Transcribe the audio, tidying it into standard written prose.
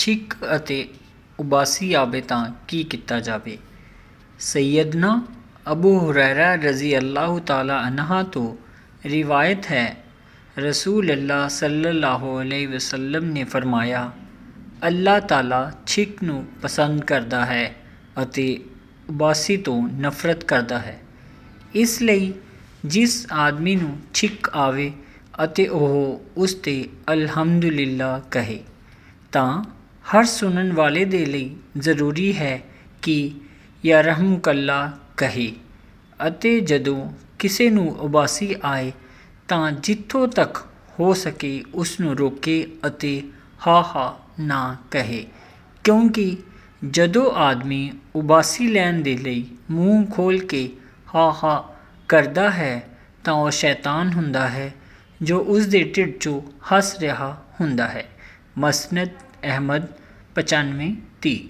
ਛਿੱਕ ਅਤੇ ਉਬਾਸੀ ਆਵੇ ਤਾਂ ਕੀ ਕੀਤਾ ਜਾਵੇ। ਸੈਯਦਨਾ ਅਬੂ ਹੁਰੈਰਾ ਰਜ਼ੀ ਅੱਲਾਹੁ ਤਾਲਾ ਅਨਹਾ ਤੋਂ ਰਿਵਾਇਤ ਹੈ, ਰਸੂਲ ਅੱਲਾਹ ਸੱਲੱਲਾਹੁ ਅਲੈਹਿ ਵਸੱਲਮ ਨੇ ਫਰਮਾਇਆ, ਅੱਲਾਹ ਤਾਲਾ ਛਿੱਕ ਨੂੰ ਪਸੰਦ ਕਰਦਾ ਹੈ ਅਤੇ ਉਬਾਸੀ ਤੋਂ ਨਫ਼ਰਤ ਕਰਦਾ ਹੈ। ਇਸ ਲਈ ਜਿਸ ਆਦਮੀ ਨੂੰ ਛਿੱਕ ਆਵੇ ਅਤੇ ਉਹ ਉਸ 'ਤੇ ਅਲਹਮਦੁਲਿਲਾ ਕਹੇ, ਤਾਂ ਹਰ ਸੁਣਨ ਵਾਲੇ ਦੇ ਲਈ ਜ਼ਰੂਰੀ ਹੈ ਕਿ ਯਰਹਮੁਕੱਲਾ ਕਹੇ, ਅਤੇ ਜਦੋਂ ਕਿਸੇ ਨੂੰ ਉਬਾਸੀ ਆਏ ਤਾਂ ਜਿੱਥੋਂ ਤੱਕ ਹੋ ਸਕੇ ਉਸ ਨੂੰ ਰੋਕੇ ਅਤੇ ਹਾ ਨਾ ਕਹੇ, ਕਿਉਂਕਿ ਜਦੋਂ ਆਦਮੀ ਉਬਾਸੀ ਲੈਣ ਦੇ ਲਈ ਮੂੰਹ ਖੋਲ੍ਹ ਕੇ ਹਾ ਕਰਦਾ ਹੈ ਤਾਂ ਉਹ ਸ਼ੈਤਾਨ ਹੁੰਦਾ ਹੈ ਜੋ ਉਸ ਦੇ ਢਿੱਡ 'ਚੋਂ ਹੱਸ ਰਿਹਾ ਹੁੰਦਾ ਹੈ। ਮਸਨਦ ਅਹਿਮਦ 95-30।